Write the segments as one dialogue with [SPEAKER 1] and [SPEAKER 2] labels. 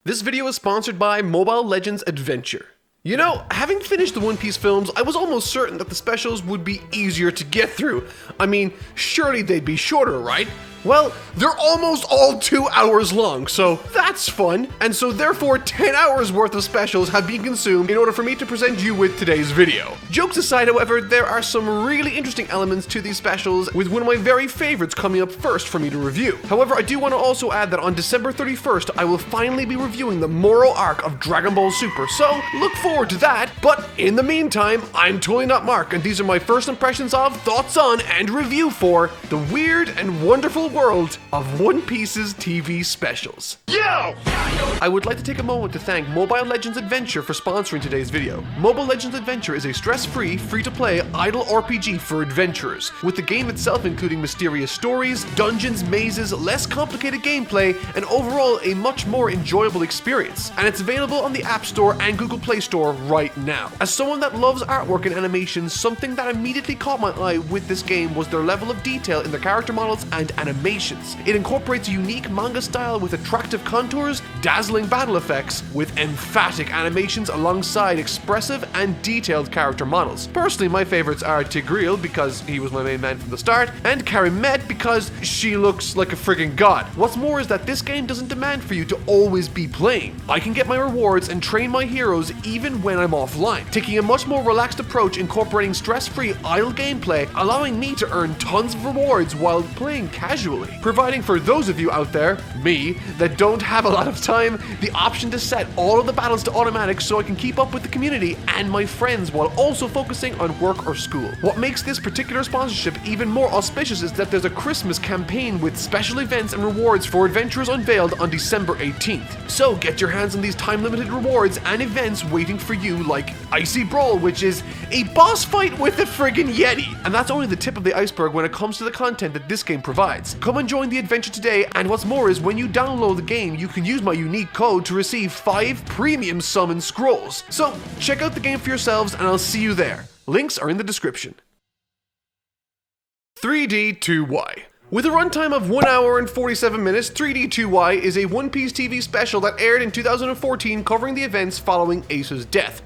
[SPEAKER 1] This video is sponsored by Mobile Legends Adventure. You know, having finished the One Piece films, I was almost certain that the specials would be easier to get through. I mean, surely they'd be shorter, right? Well, they're almost all 2 hours long, so that's fun. And so therefore 10 hours worth of specials have been consumed in order for me to present you with today's video. Jokes aside, however, there are some really interesting elements to these specials, with one of my very favorites coming up first for me to review. However, I do want to also add that on December 31st, I will finally be reviewing the Moro arc of Dragon Ball Super, so look forward to that. But in the meantime, I'm totally not Mark, and these are my first impressions of, thoughts on, and review for the weird and wonderful world of One Piece's TV specials. Yo! I would like to take a moment to thank Mobile Legends Adventure for sponsoring today's video. Mobile Legends Adventure is a stress-free, free-to-play, idle RPG for adventurers, with the game itself including mysterious stories, dungeons, mazes, less complicated gameplay, and overall a much more enjoyable experience. And it's available on the App Store and Google Play Store right now. As someone that loves artwork and animation, something that immediately caught my eye with this game was their level of detail in their character models and animations. It incorporates a unique manga style with attractive contours, dazzling battle effects, with emphatic animations alongside expressive and detailed character models. Personally, my favorites are Tigreal because he was my main man from the start, and Karimet because she looks like a friggin' god. What's more is that this game doesn't demand for you to always be playing. I can get my rewards and train my heroes even when I'm offline, taking a much more relaxed approach incorporating stress-free idle gameplay, allowing me to earn tons of rewards while playing casually, providing for those of you out there, me, that don't have a lot of time, the option to set all of the battles to automatic so I can keep up with the community and my friends while also focusing on work or school. What makes this particular sponsorship even more auspicious is that there's a Christmas campaign with special events and rewards for adventurers unveiled on December 18th. So get your hands on these time-limited rewards and events waiting for you, like Icy Brawl, which is a boss fight with a friggin' Yeti. And that's only the tip of the iceberg when it comes to the content that this game provides. Come and join the adventure today, and what's more is when you download the game, you can use my unique code to receive 5 premium summon scrolls. So check out the game for yourselves, and I'll see you there. Links are in the description. 3D2Y. With a runtime of 1 hour and 47 minutes, 3D2Y is a One Piece TV special that aired in 2014 covering the events following Ace's death.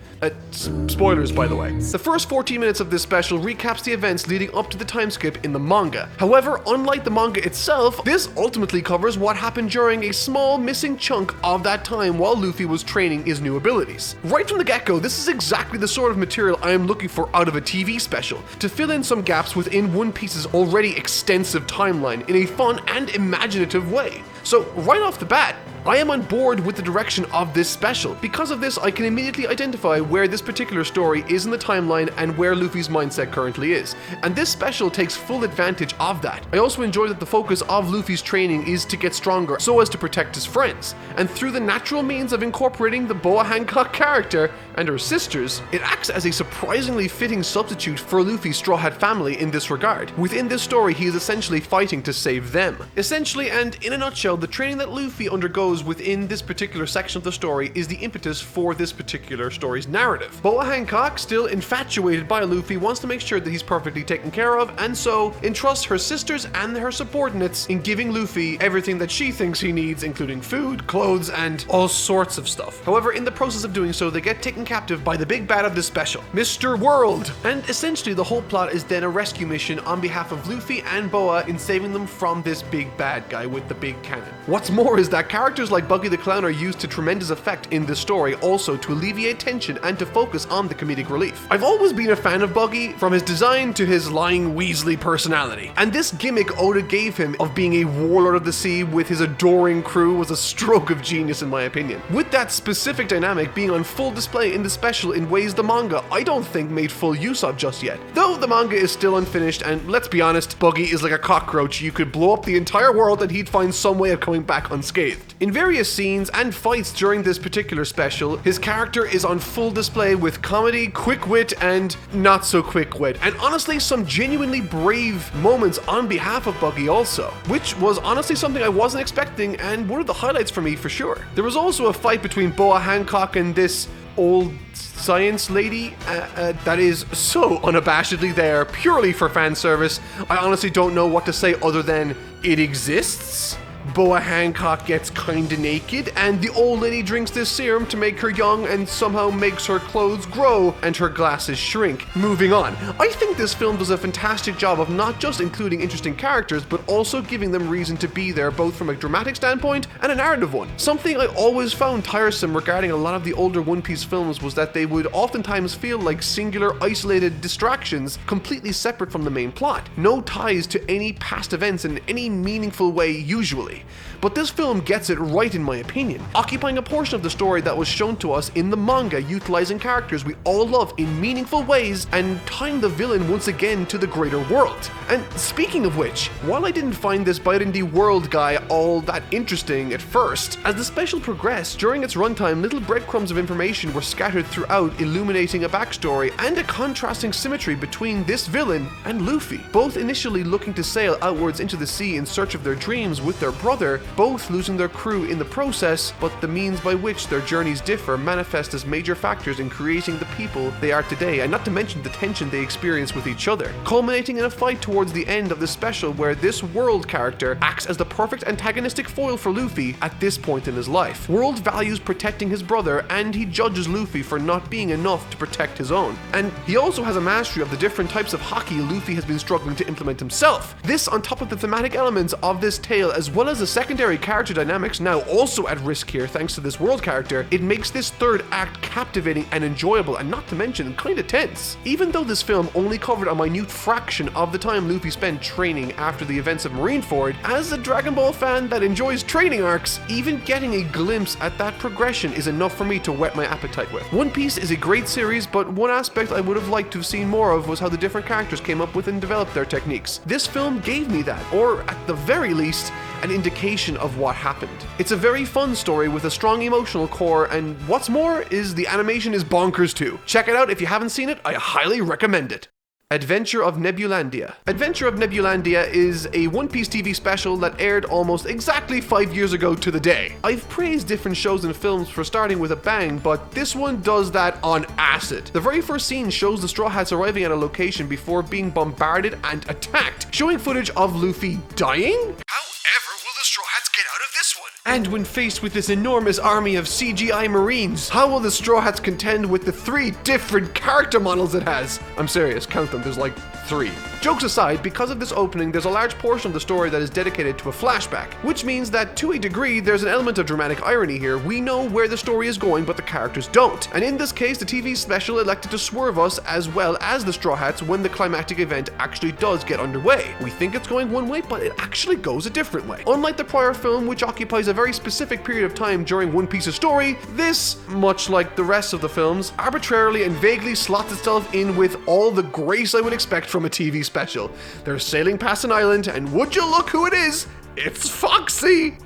[SPEAKER 1] Spoilers, by the way. The first 14 minutes of this special recaps the events leading up to the time skip in the manga. However, unlike the manga itself, this ultimately covers what happened during a small missing chunk of that time while Luffy was training his new abilities. Right from the get-go, this is exactly the sort of material I am looking for out of a TV special, to fill in some gaps within One Piece's already extensive timeline in a fun and imaginative way. So right off the bat, I am on board with the direction of this special. Because of this, I can immediately identify where this particular story is in the timeline and where Luffy's mindset currently is. And this special takes full advantage of that. I also enjoy that the focus of Luffy's training is to get stronger so as to protect his friends. And through the natural means of incorporating the Boa Hancock character and her sisters, it acts as a surprisingly fitting substitute for Luffy's Straw Hat family in this regard. Within this story, he is essentially fighting to save them. Essentially, and in a nutshell, the training that Luffy undergoes within this particular section of the story is the impetus for this particular story's narrative. Boa Hancock, still infatuated by Luffy, wants to make sure that he's perfectly taken care of, and so entrusts her sisters and her subordinates in giving Luffy everything that she thinks he needs, including food, clothes, and all sorts of stuff. However, in the process of doing so, they get taken captive by the big bad of this special, Mr. World. And essentially the whole plot is then a rescue mission on behalf of Luffy and Boa in saving them from this big bad guy with the big cannon. What's more is that characters like Buggy the Clown are used to tremendous effect in this story, also to alleviate tension and to focus on the comedic relief. I've always been a fan of Buggy, from his design to his lying Weasley personality. And this gimmick Oda gave him of being a warlord of the sea with his adoring crew was a stroke of genius in my opinion. With that specific dynamic being on full display in the special in ways the manga I don't think made full use of just yet. Though the manga is still unfinished, and let's be honest, Buggy is like a cockroach. You could blow up the entire world and he'd find some way of coming back unscathed. In various scenes and fights during this particular special, his character is on full display with comedy, quick wit, and not so quick wit, and honestly some genuinely brave moments on behalf of Buggy also, which was honestly something I wasn't expecting and one of the highlights for me for sure. There was also a fight between Boa Hancock and this old science lady that is so unabashedly there purely for fan service. I honestly don't know what to say other than it exists. Boa Hancock gets kinda naked, and the old lady drinks this serum to make her young and somehow makes her clothes grow and her glasses shrink. Moving on. I think this film does a fantastic job of not just including interesting characters, but also giving them reason to be there, both from a dramatic standpoint and a narrative one. Something I always found tiresome regarding a lot of the older One Piece films was that they would oftentimes feel like singular, isolated distractions completely separate from the main plot. No ties to any past events in any meaningful way usually. But this film gets it right in my opinion, occupying a portion of the story that was shown to us in the manga, utilizing characters we all love in meaningful ways and tying the villain once again to the greater world. And speaking of which, while I didn't find this Byron D World guy all that interesting at first, as the special progressed during its runtime, little breadcrumbs of information were scattered throughout, illuminating a backstory and a contrasting symmetry between this villain and Luffy, both initially looking to sail outwards into the sea in search of their dreams with their brother, both losing their crew in the process, but the means by which their journeys differ manifest as major factors in creating the people they are today, and not to mention the tension they experience with each other, culminating in a fight towards the end of the special where this World character acts as the perfect antagonistic foil for Luffy at this point in his life. World values protecting his brother, and he judges Luffy for not being enough to protect his own. And he also has a mastery of the different types of haki Luffy has been struggling to implement himself. This on top of the thematic elements of this tale, as well as the secondary character dynamics now also at risk here thanks to this World character, it makes this third act captivating and enjoyable, and not to mention kinda tense. Even though this film only covered a minute fraction of the time Luffy spent training after the events of Marineford, as a Dragon Ball fan that enjoys training arcs, even getting a glimpse at that progression is enough for me to whet my appetite with. One Piece is a great series, but one aspect I would have liked to have seen more of was how the different characters came up with and developed their techniques. This film gave me that, or at the very least, an indication of what happened. It's a very fun story with a strong emotional core, and what's more is the animation is bonkers too. Check it out if you haven't seen it, I highly recommend it. Adventure of Nebulandia. Adventure of Nebulandia is a One Piece TV special that aired almost exactly 5 years ago to the day. I've praised different shows and films for starting with a bang, but this one does that on acid. The very first scene shows the Straw Hats arriving at a location before being bombarded and attacked, showing footage of Luffy dying? However will the Straw Hats get out of this one? And when faced with this enormous army of CGI Marines, how will the Straw Hats contend with the 3 different character models it has? I'm serious, count them, there's like 3. Jokes aside, because of this opening, there's a large portion of the story that is dedicated to a flashback, which means that to a degree, there's an element of dramatic irony here. We know where the story is going, but the characters don't. And in this case, the TV special elected to swerve us as well as the Straw Hats when the climactic event actually does get underway. We think it's going one way, but it actually goes a different way. Unlike the prior film, which occupies a very specific period of time during One Piece's story, this, much like the rest of the films, arbitrarily and vaguely slots itself in with all the grace I would expect from a TV special. They're sailing past an island, and would you look who it is? It's Foxy!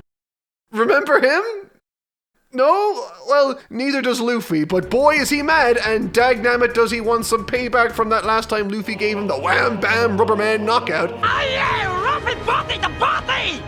[SPEAKER 1] Remember him? No? Well, neither does Luffy, but boy is he mad, and dagnammit does he want some payback from that last time Luffy gave him the wham bam Rubberman knockout.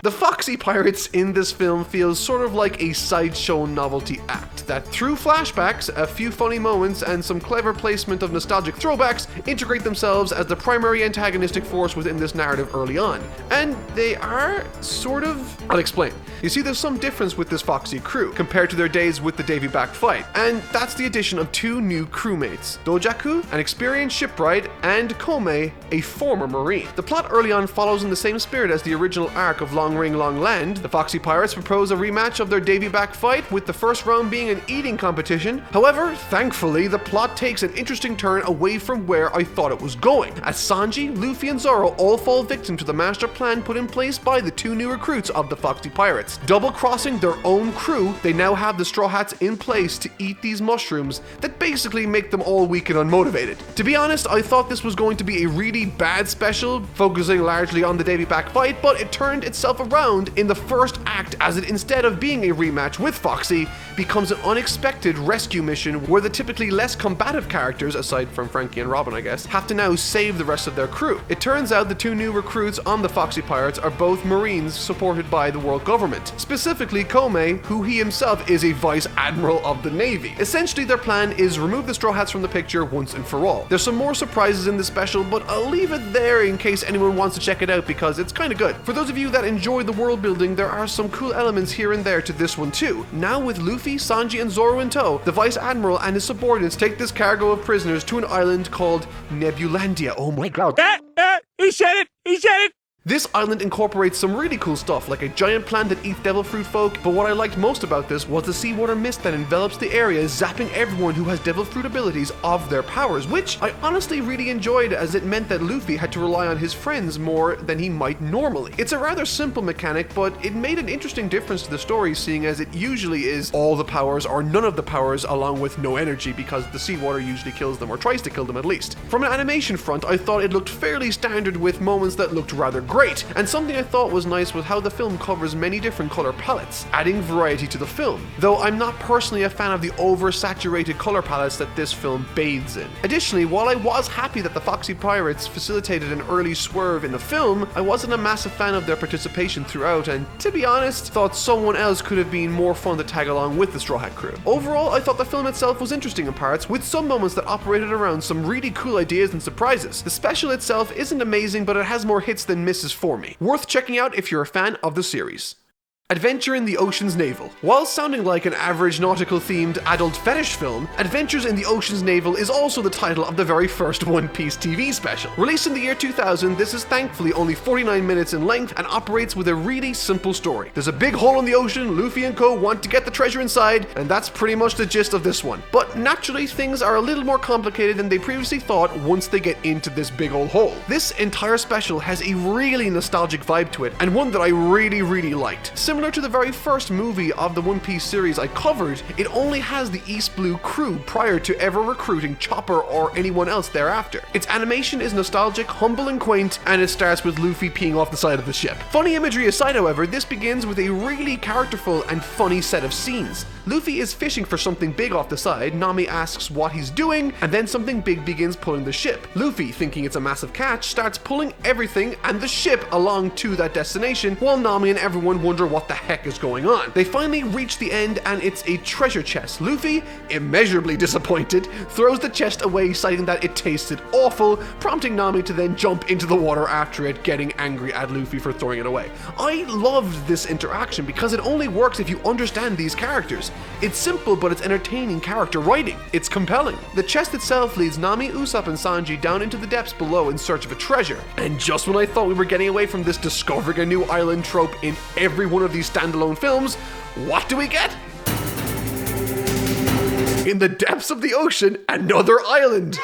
[SPEAKER 1] The Foxy Pirates in this film feels sort of like a sideshow novelty act that through flashbacks, a few funny moments, and some clever placement of nostalgic throwbacks integrate themselves as the primary antagonistic force within this narrative early on. And they are sort of... I'll explain. You see, there's some difference with this Foxy crew compared to their days with the Davy Back fight, and that's the addition of 2 new crewmates, Dojaku, an experienced shipwright, and Kome, a former Marine. The plot early on follows in the same spirit as the original arc of Long Ring Long Land. The Foxy Pirates propose a rematch of their Davy Back fight, with the first round being an eating competition. However, thankfully, the plot takes an interesting turn away from where I thought it was going, as Sanji, Luffy, and Zoro all fall victim to the master plan put in place by the 2 new recruits of the Foxy Pirates. Double-crossing their own crew, they now have the Straw Hats in place to eat these mushrooms that basically make them all weak and unmotivated. To be honest, I thought this was going to be a really bad special, focusing largely on the Davy Back fight, but it turned itself around in the first act, as it, instead of being a rematch with Foxy, becomes an unexpected rescue mission where the typically less combative characters, aside from Frankie and Robin I guess, have to now save the rest of their crew. It turns out the 2 new recruits on the Foxy Pirates are both Marines supported by the world government. government, specifically Kome, who he himself is a vice admiral of the Navy. Essentially, their plan is remove the Straw Hats from the picture once and for all. There's some more surprises in this special, but I'll leave it there in case anyone wants to check it out because it's kind of good. For those of you that enjoy the world building, there are some cool elements here and there to this one too. Now with Luffy, Sanji, and Zoro in tow, the Vice Admiral and his subordinates take this cargo of prisoners to an island called Nebulandia. Oh my god.
[SPEAKER 2] He said it! He said it!
[SPEAKER 1] This island incorporates some really cool stuff, like a giant plant that eats devil fruit folk, but what I liked most about this was the seawater mist that envelops the area, zapping everyone who has devil fruit abilities of their powers, which I honestly really enjoyed as it meant that Luffy had to rely on his friends more than he might normally. It's a rather simple mechanic, but it made an interesting difference to the story, seeing as it usually is all the powers or none of the powers along with no energy, because the seawater usually kills them, or tries to kill them at least. From an animation front, I thought it looked fairly standard with moments that looked rather great, and something I thought was nice was how the film covers many different color palettes, adding variety to the film, though I'm not personally a fan of the oversaturated color palettes that this film bathes in. Additionally, while I was happy that the Foxy Pirates facilitated an early swerve in the film, I wasn't a massive fan of their participation throughout, and to be honest, thought someone else could have been more fun to tag along with the Straw Hat crew. Overall, I thought the film itself was interesting in parts, with some moments that operated around some really cool ideas and surprises. The special itself isn't amazing, but it has more hits than misses for me. Worth checking out if you're a fan of the series. Adventure in the Ocean's Navel. While sounding like an average nautical-themed adult fetish film, Adventures in the Ocean's Navel is also the title of the very first One Piece TV special. Released in the year 2000, this is thankfully only 49 minutes in length and operates with a really simple story. There's a big hole in the ocean, Luffy and co want to get the treasure inside, and that's pretty much the gist of this one. But naturally, things are a little more complicated than they previously thought once they get into this big old hole. This entire special has a really nostalgic vibe to it, and one that I really liked. Similar to the very first movie of the One Piece series I covered, it only has the East Blue crew prior to ever recruiting Chopper or anyone else thereafter. Its animation is nostalgic, humble and quaint, and it starts with Luffy peeing off the side of the ship. Funny imagery aside, however, this begins with a really characterful and funny set of scenes. Luffy is fishing for something big off the side, Nami asks what he's doing, and then something big begins pulling the ship. Luffy, thinking it's a massive catch, starts pulling everything and the ship along to that destination, while Nami and everyone wonder what the heck is going on. They finally reach the end and it's a treasure chest. Luffy, immeasurably disappointed, throws the chest away, citing that it tasted awful, prompting Nami to then jump into the water after it, getting angry at Luffy for throwing it away. I loved this interaction because it only works if you understand these characters. It's simple, but it's entertaining character writing. It's compelling. The chest itself leads Nami, Usopp, and Sanji down into the depths below in search of a treasure. And just when I thought we were getting away from this discovering a new island trope in every one of these standalone films, what do we get? In the depths of the ocean, another island!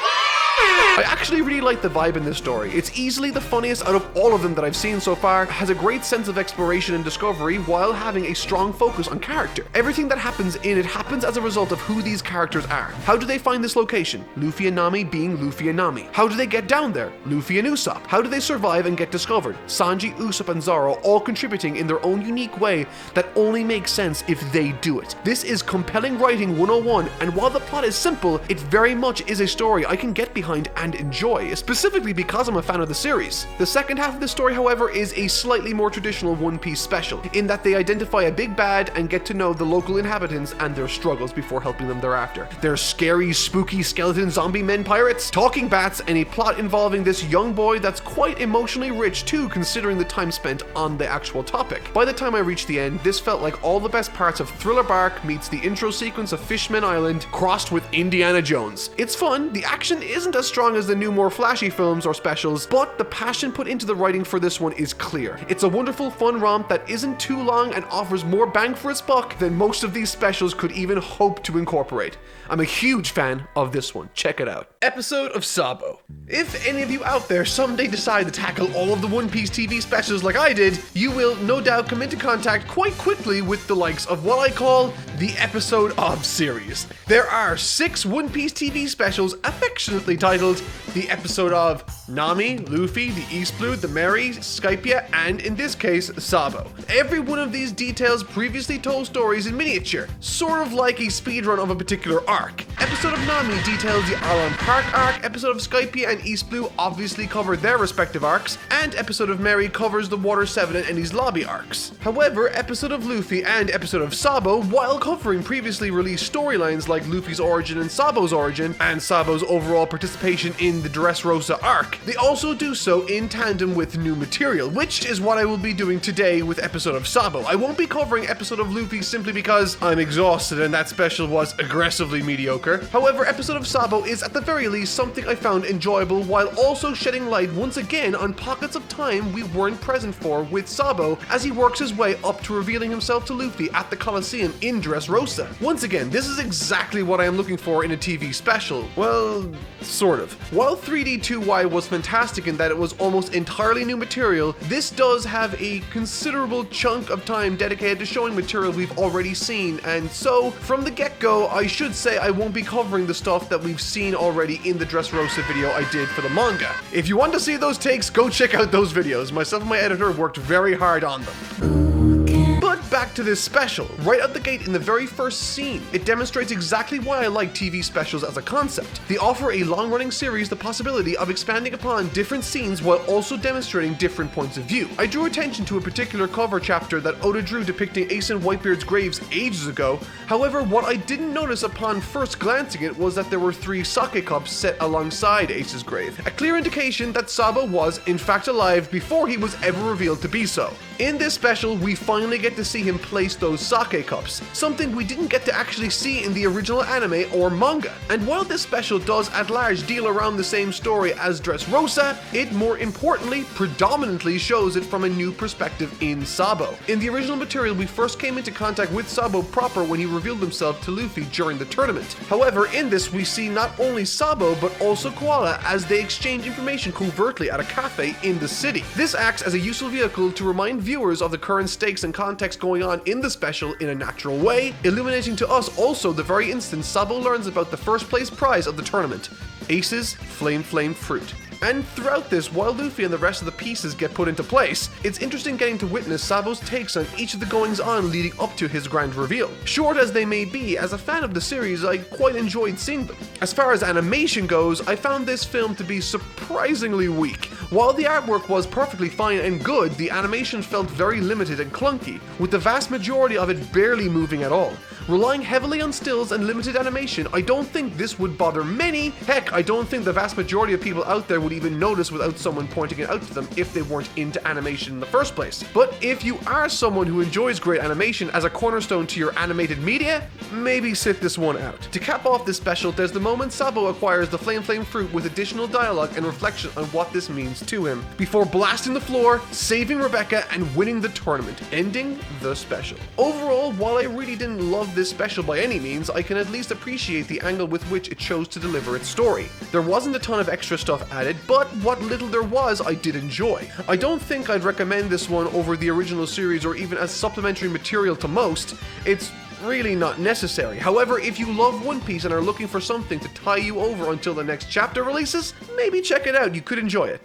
[SPEAKER 1] I actually really like the vibe in this story. It's easily the funniest out of all of them that I've seen so far, has a great sense of exploration and discovery while having a strong focus on character. Everything that happens in it happens as a result of who these characters are. How do they find this location? Luffy and Nami being Luffy and Nami. How do they get down there? Luffy and Usopp. How do they survive and get discovered? Sanji, Usopp, and Zoro all contributing in their own unique way that only makes sense if they do it. This is compelling writing 101, and while the plot is simple, it very much is a story I can get behind and enjoy, specifically because I'm a fan of the series. The second half of the story, however, is a slightly more traditional One Piece special, in that they identify a big bad and get to know the local inhabitants and their struggles before helping them thereafter. There's scary, spooky skeleton zombie men pirates, talking bats, and a plot involving this young boy that's quite emotionally rich too, considering the time spent on the actual topic. By the time I reached the end, this felt like all the best parts of Thriller Bark meets the intro sequence of Fishman Island crossed with Indiana Jones. It's fun, the action isn't as strong as the new more flashy films or specials, but the passion put into the writing for this one is clear. It's a wonderful fun romp that isn't too long and offers more bang for its buck than most of these specials could even hope to incorporate. I'm a huge fan of this one. Check it out. Episode of Sabo. If any of you out there someday decide to tackle all of the One Piece TV specials like I did, you will no doubt come into contact quite quickly with the likes of what I call the episode of series. There are 6 One Piece TV specials affectionately titled the episode of Nami, Luffy, the East Blue, the Mary, Skypia, and in this case, Sabo. Every one of these details previously told stories in miniature, sort of like a speedrun of a particular arc. Episode of Nami details the Arlon Park arc, episode of Skypiea and East Blue obviously cover their respective arcs, and episode of Mary covers the Water 7 and Enies Lobby arcs. However, episode of Luffy and episode of Sabo, while covering previously released storylines like Luffy's origin and Sabo's overall participation in the Dressrosa arc, they also do so in tandem with new material, which is what I will be doing today with episode of Sabo. I won't be covering episode of Luffy simply because I'm exhausted and that special was aggressively mediocre. However, episode of Sabo is at the very least something I found enjoyable while also shedding light once again on pockets of time we weren't present for with Sabo as he works his way up to revealing himself to Luffy at the Coliseum in Dressrosa. Once again, this is exactly what I am looking for in a TV special. Well, sort of. While 3D2Y was fantastic in that it was almost entirely new material, this does have a considerable chunk of time dedicated to showing material we've already seen, and so from the get-go I should say I won't be covering the stuff that we've seen already in the Dressrosa video I did for the manga. If you want to see those takes, go check out those videos. Myself and my editor worked very hard on them. But back to this special. Right out the gate in the very first scene, it demonstrates exactly why I like TV specials as a concept. They offer a long-running series the possibility of expanding upon different scenes while also demonstrating different points of view. I drew attention to a particular cover chapter that Oda drew depicting Ace and Whitebeard's graves ages ago. However, what I didn't notice upon first glancing it was that there were 3 sake cups set alongside Ace's grave, a clear indication that Sabo was in fact alive before he was ever revealed to be so. In this special, we finally get to see him place those sake cups, something we didn't get to actually see in the original anime or manga. And while this special does at large deal around the same story as Dressrosa, it more importantly predominantly shows it from a new perspective in Sabo. In the original material, we first came into contact with Sabo proper when he revealed himself to Luffy during the tournament. However, in this we see not only Sabo but also Koala as they exchange information covertly at a cafe in the city. This acts as a useful vehicle to remind viewers of the current stakes and context going on in the special in a natural way, illuminating to us also the very instant Sabo learns about the first place prize of the tournament, Ace's Flame Fruit. And throughout this, while Luffy and the rest of the pieces get put into place, it's interesting getting to witness Sabo's takes on each of the goings-on leading up to his grand reveal. Short as they may be, as a fan of the series, I quite enjoyed seeing them. As far as animation goes, I found this film to be surprisingly weak. While the artwork was perfectly fine and good, the animation felt very limited and clunky, with the vast majority of it barely moving at all. Relying heavily on stills and limited animation, I don't think this would bother many. Heck, I don't think the vast majority of people out there would even notice without someone pointing it out to them if they weren't into animation in the first place. But if you are someone who enjoys great animation as a cornerstone to your animated media, maybe sit this one out. To cap off this special, there's the moment Sabo acquires the Flame Fruit with additional dialogue and reflection on what this means to him, before blasting the floor, saving Rebecca, and winning the tournament, ending the special. Overall, while I really didn't love this special by any means, I can at least appreciate the angle with which it chose to deliver its story. There wasn't a ton of extra stuff added, but what little there was, I did enjoy. I don't think I'd recommend this one over the original series or even as supplementary material to most. It's really not necessary. However, if you love One Piece and are looking for something to tie you over until the next chapter releases, maybe check it out, you could enjoy it.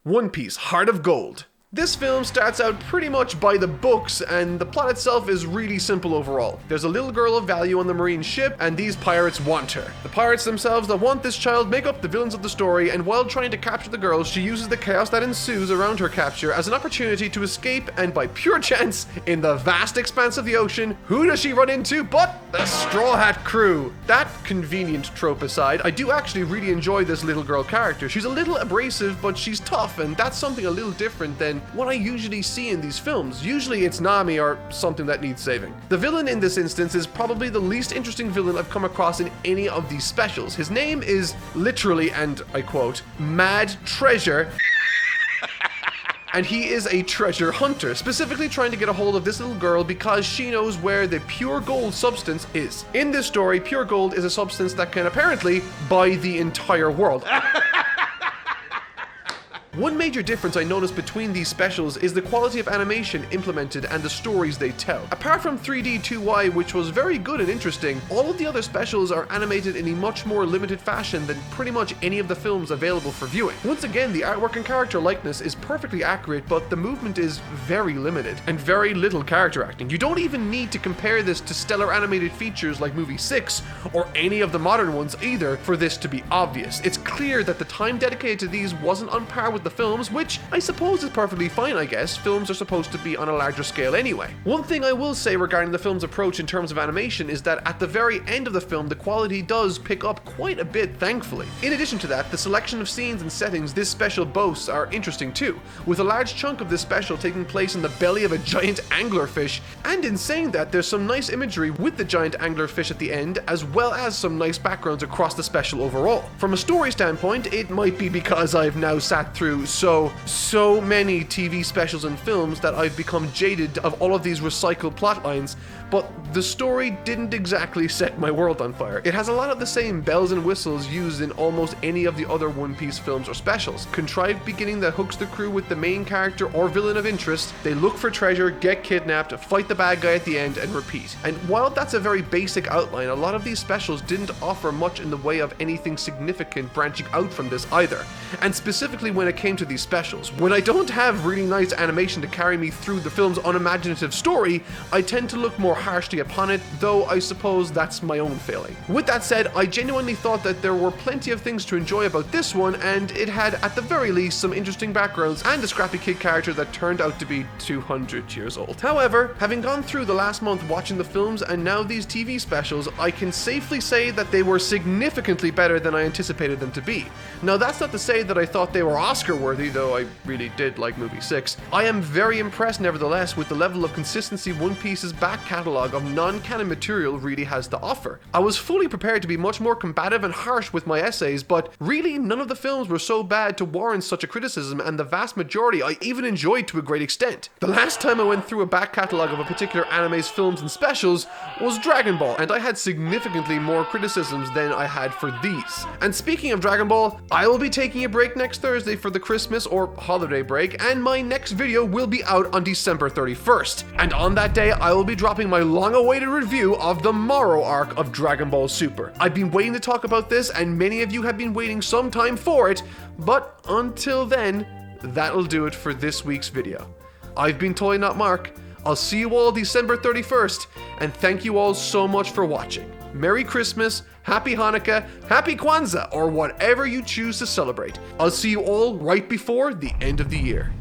[SPEAKER 1] One Piece Heart of Gold. This film starts out pretty much by the books, and the plot itself is really simple overall. There's a little girl of value on the marine ship, and these pirates want her. The pirates themselves that want this child make up the villains of the story, and while trying to capture the girl, she uses the chaos that ensues around her capture as an opportunity to escape, and by pure chance, in the vast expanse of the ocean, who does she run into but the Straw Hat crew? That convenient trope aside, I do actually really enjoy this little girl character. She's a little abrasive, but she's tough, and that's something a little different than what I usually see in these films. Usually it's Nami or something that needs saving. The villain in this instance is probably the least interesting villain I've come across in any of these specials. His name is literally, and I quote, Mad Treasure. And he is a treasure hunter, specifically trying to get a hold of this little girl because she knows where the pure gold substance is. In this story, pure gold is a substance that can apparently buy the entire world. One major difference I noticed between these specials is the quality of animation implemented and the stories they tell. Apart from 3D 2Y, which was very good and interesting, all of the other specials are animated in a much more limited fashion than pretty much any of the films available for viewing. Once again, the artwork and character likeness is perfectly accurate, but the movement is very limited, and very little character acting. You don't even need to compare this to stellar animated features like Movie 6, or any of the modern ones either, for this to be obvious. It's clear that the time dedicated to these wasn't on par with the films, which I suppose is perfectly fine, I guess. Films are supposed to be on a larger scale anyway. One thing I will say regarding the film's approach in terms of animation is that at the very end of the film, the quality does pick up quite a bit, thankfully. In addition to that, the selection of scenes and settings this special boasts are interesting too, with a large chunk of this special taking place in the belly of a giant anglerfish, and in saying that, there's some nice imagery with the giant anglerfish at the end, as well as some nice backgrounds across the special overall. From a story standpoint, it might be because I've now sat through so many TV specials and films that I've become jaded of all of these recycled plot lines, but the story didn't exactly set my world on fire. It has a lot of the same bells and whistles used in almost any of the other One Piece films or specials. Contrived beginning that hooks the crew with the main character or villain of interest, they look for treasure, get kidnapped, fight the bad guy at the end, and repeat. And while that's a very basic outline, a lot of these specials didn't offer much in the way of anything significant branching out from this either. And specifically when it came to these specials, when I don't have really nice animation to carry me through the film's unimaginative story, I tend to look more harshly upon it, though I suppose that's my own failing. With that said, I genuinely thought that there were plenty of things to enjoy about this one, and it had at the very least some interesting backgrounds and a scrappy kid character that turned out to be 200 years old. However, having gone through the last month watching the films and now these TV specials, I can safely say that they were significantly better than I anticipated them to be. Now that's not to say that I thought they were Oscar worthy, though I really did like Movie 6. I am very impressed nevertheless with the level of consistency One Piece's back catalogue of non-canon material really has to offer. I was fully prepared to be much more combative and harsh with my essays, but really none of the films were so bad to warrant such a criticism, and the vast majority I even enjoyed to a great extent. The last time I went through a back catalogue of a particular anime's films and specials was Dragon Ball, and I had significantly more criticisms than I had for these. And speaking of Dragon Ball, I will be taking a break next Thursday for the Christmas or holiday break, and my next video will be out on December 31st. And on that day, I will be dropping my long-awaited review of the Morrow arc of Dragon Ball Super. I've been waiting to talk about this, and many of you have been waiting some time for it, but until then, that'll do it for this week's video. I've been Toy Not Mark. I'll see you all December 31st, and thank you all so much for watching. Merry Christmas, Happy Hanukkah, Happy Kwanzaa, or whatever you choose to celebrate. I'll see you all right before the end of the year.